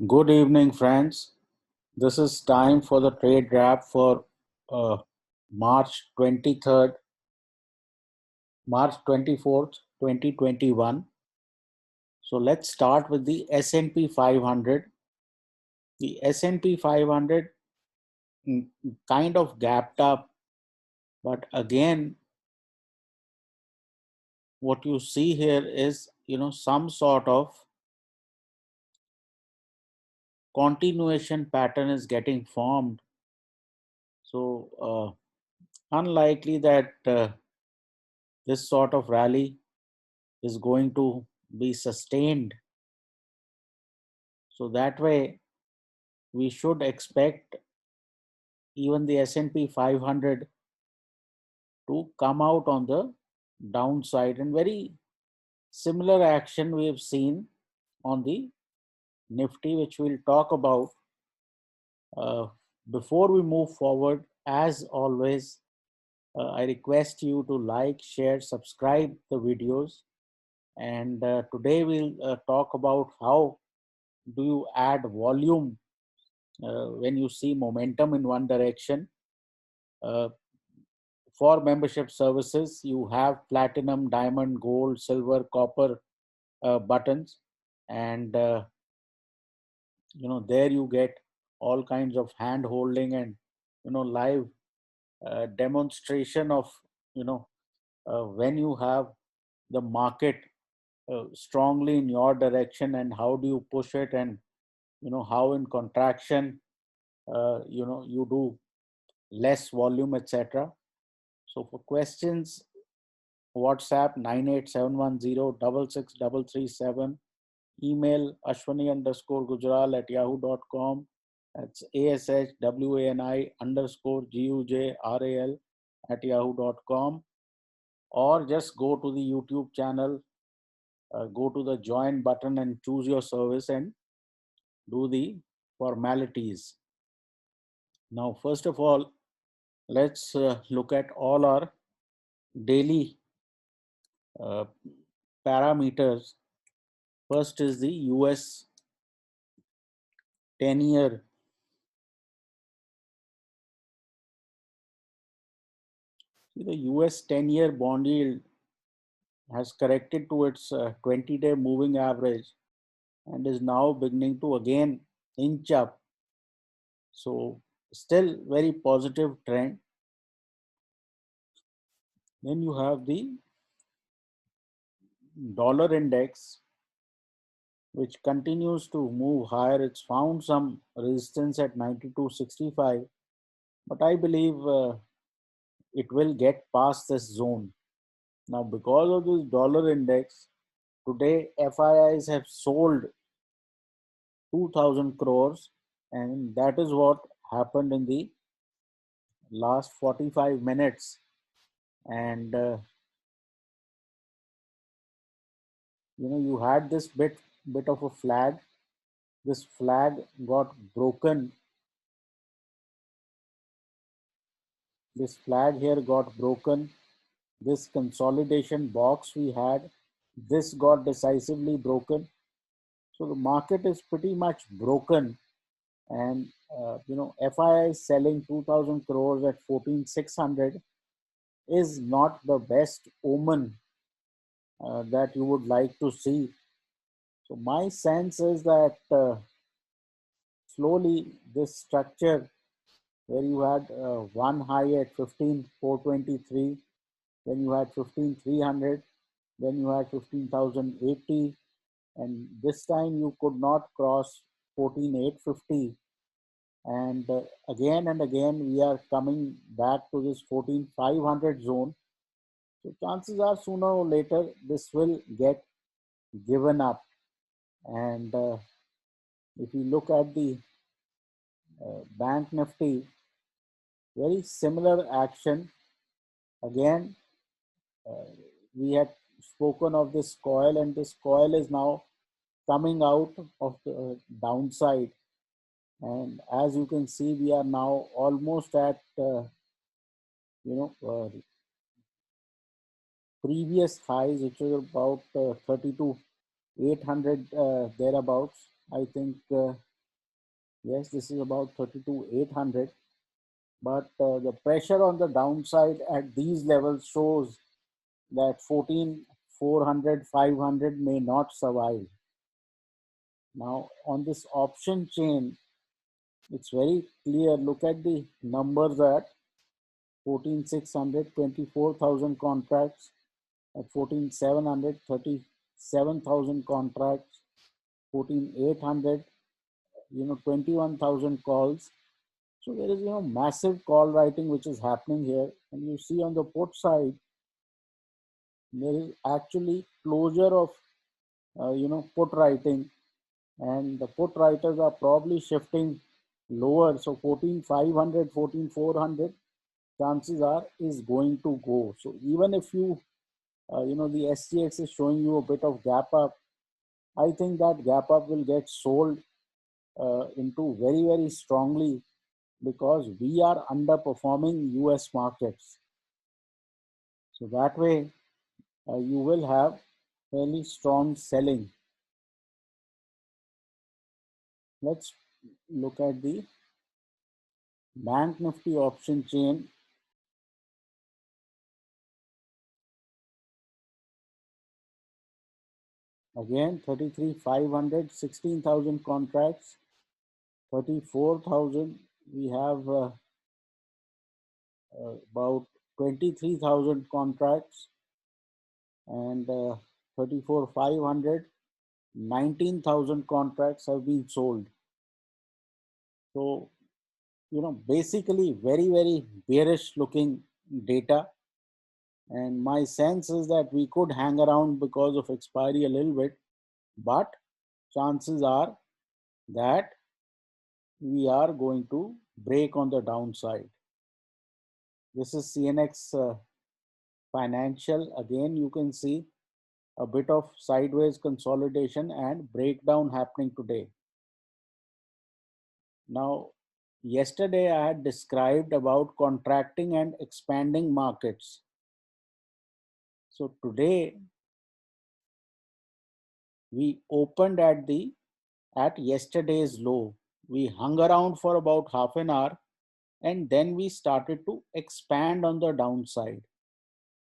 Good evening, friends. This is time for the trade wrap for uh, March 23rd, March 24th, 2021. So let's start with the S&P 500. The S&P 500 kind of gapped up, but again, what you see here is, some sort of continuation pattern is getting formed. So unlikely that this sort of rally is going to be sustained. So that way, we should expect even the S&P 500 to come out on the downside, and very similar action we have seen on the Nifty, which we'll talk about. Before we move forward, as always, I request you to like, share, subscribe the videos. And today we'll talk about how do you add volume when you see momentum in one direction. For membership services, you have platinum, diamond, gold, silver, copper buttons, and there you get all kinds of hand holding and live demonstration of when you have the market strongly in your direction, and how do you push it, and how in contraction you do less volume, etc. So for questions, WhatsApp 98710 email ashwani_gujral@yahoo.com. That's ASHWANI_GUJRAL@yahoo.com. Or just go to the YouTube channel, go to the join button and choose your service and do the formalities. Now, first of all, let's look at all our daily parameters. First is the US 10-year. The US 10-year bond yield has corrected to its 20-day moving average and is now beginning to again inch up. So still very positive trend. Then you have the dollar index, which continues to move higher. It's found some resistance at 92.65, but I believe it will get past this zone. Now, because of this dollar index, today FIIs have sold 2,000 crores, and that is what happened in the last 45 minutes. And you had this bit of a flag. This flag got broken. This flag here got broken. This consolidation box we had, this got decisively broken. So the market is pretty much broken, and FII selling 2,000 crores at 14,600 is not the best omen that you would like to see. So my sense is that slowly this structure, where you had one high at 15,423, then you had 15,300, then you had 15,080, and this time you could not cross 14,850. And again we are coming back to this 14,500 zone. So chances are sooner or later this will get given up. And if you look at the bank nifty, very similar action. Again, we had spoken of this coil, and this coil is now coming out of the downside. And as you can see, we are now almost at previous highs, which was about 32,800 thereabouts. I think Yes, this is about 32,800. But the pressure on the downside at these levels shows that 14,400, 500 may not survive. Now, on this option chain, it's very clear. Look at the numbers at 14,600, 24,000 contracts, at 14,700, 37,000 contracts, 14,800, 21,000 calls. So there is, massive call writing which is happening here. And you see on the put side, there is actually closure of, put writing, and the put writers are probably shifting lower. So 14,500, 14,400, chances are is going to go. So even if the SGX is showing you a bit of gap up, I think that gap up will get sold into very, very strongly because we are underperforming US markets. So that way, you will have fairly strong selling. Let's look at the Bank Nifty option chain. Again, 33,500, 16,000 contracts, 34,000. We have about 23,000 contracts, and 34,500, 19,000 contracts have been sold. So, basically very, very bearish looking data. And my sense is that we could hang around because of expiry a little bit, but chances are that we are going to break on the downside. This is CNX Financial. Again, you can see a bit of sideways consolidation and breakdown happening today. Now, yesterday I had described about contracting and expanding markets. So today we opened at yesterday's low. We hung around for about half an hour and then we started to expand on the downside.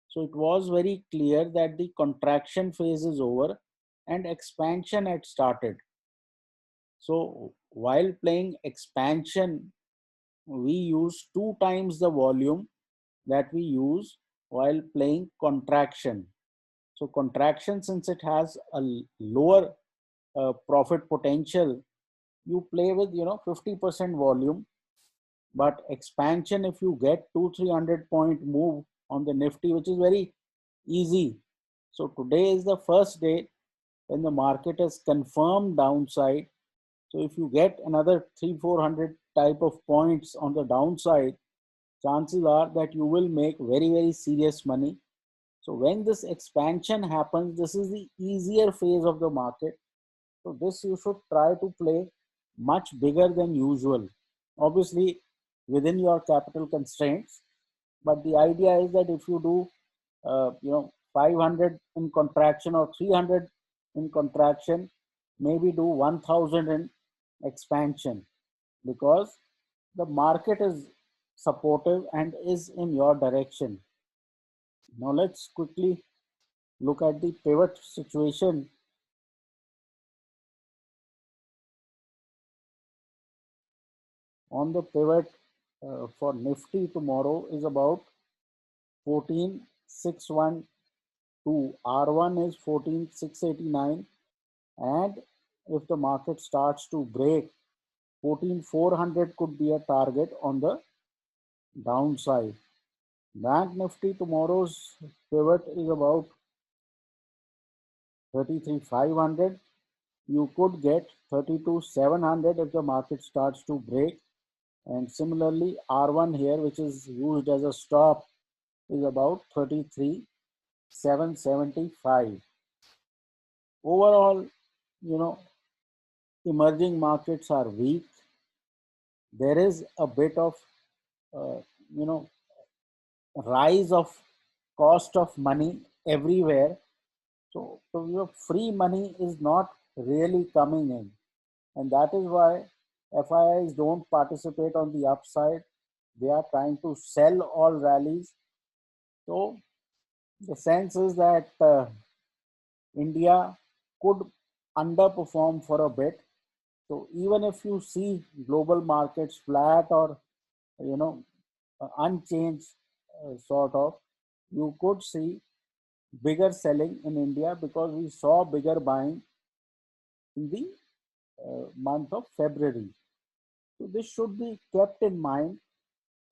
So it was very clear that the contraction phase is over and expansion had started. So while playing expansion, we use 2 times the volume that we use while playing contraction. So contraction, since it has a lower profit potential, you play with 50% volume. But expansion, if you get 200-300 point move on the Nifty, which is very easy. So today is the first day when the market has confirmed downside. So if you get another 300-400 type of points on the downside, chances are that you will make very, very serious money. So when this expansion happens, this is the easier phase of the market. So this you should try to play much bigger than usual. Obviously, within your capital constraints. But the idea is that if you do, 500 in contraction or 300 in contraction, maybe do 1,000 in expansion, because the market is supportive and is in your direction. Now let's quickly look at the pivot situation. On the pivot for Nifty tomorrow is about 14,612. R1 is 14,689. And if the market starts to break, 14,400 could be a target on the downside. Bank Nifty tomorrow's pivot is about 33,500. You could get 32,700 if the market starts to break. And similarly, R1 here, which is used as a stop, is about 33,775. Overall, you know, emerging markets are weak. There is a bit of, uh, you know, rise of cost of money everywhere. So your free money is not really coming in. And that is why FIIs don't participate on the upside. They are trying to sell all rallies. So the sense is that India could underperform for a bit. So even if you see global markets flat or you know unchanged sort of, you could see bigger selling in India because we saw bigger buying in the month of February. So this should be kept in mind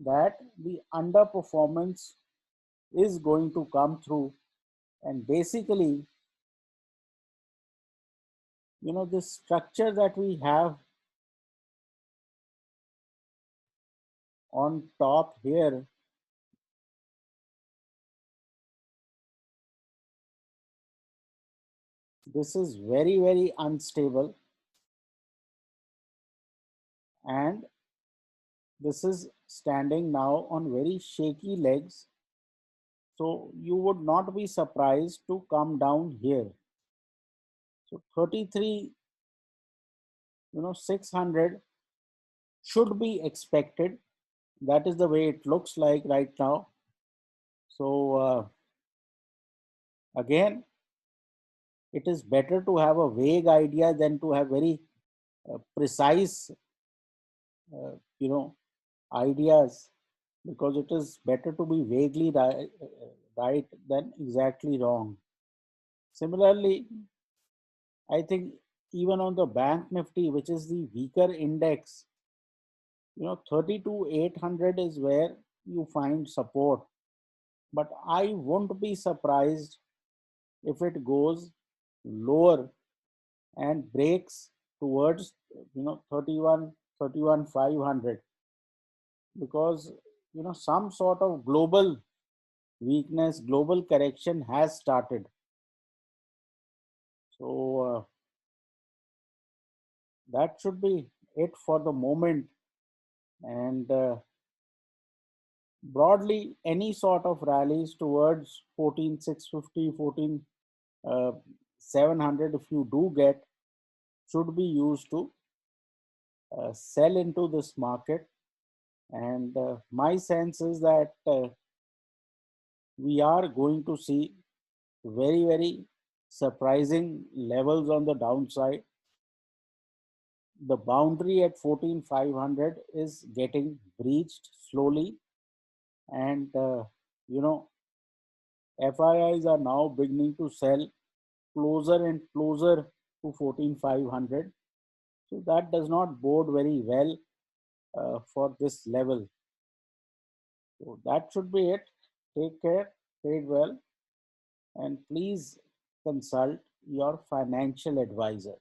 that the underperformance is going to come through, and basically, this structure that we have on top here, this is very, very unstable, and this is standing now on very shaky legs. So you would not be surprised to come down here. So 33, 600 should be expected. That is the way it looks like right now. So again, it is better to have a vague idea than to have very precise, ideas, because it is better to be vaguely right than exactly wrong. Similarly, I think even on the Bank Nifty, which is the weaker index, 32,800 is where you find support. But I won't be surprised if it goes lower and breaks towards 31 500, because some sort of global weakness, global correction has started. So that should be it for the moment. And broadly, any sort of rallies towards 14,650, 14,700, if you do get, should be used to sell into this market. And my sense is that we are going to see very, very surprising levels on the downside. The boundary at 14,500 is getting breached slowly, and FIIs are now beginning to sell closer and closer to 14,500. So that does not bode very well for this level. So that should be it. Take care, trade well, and please consult your financial advisor.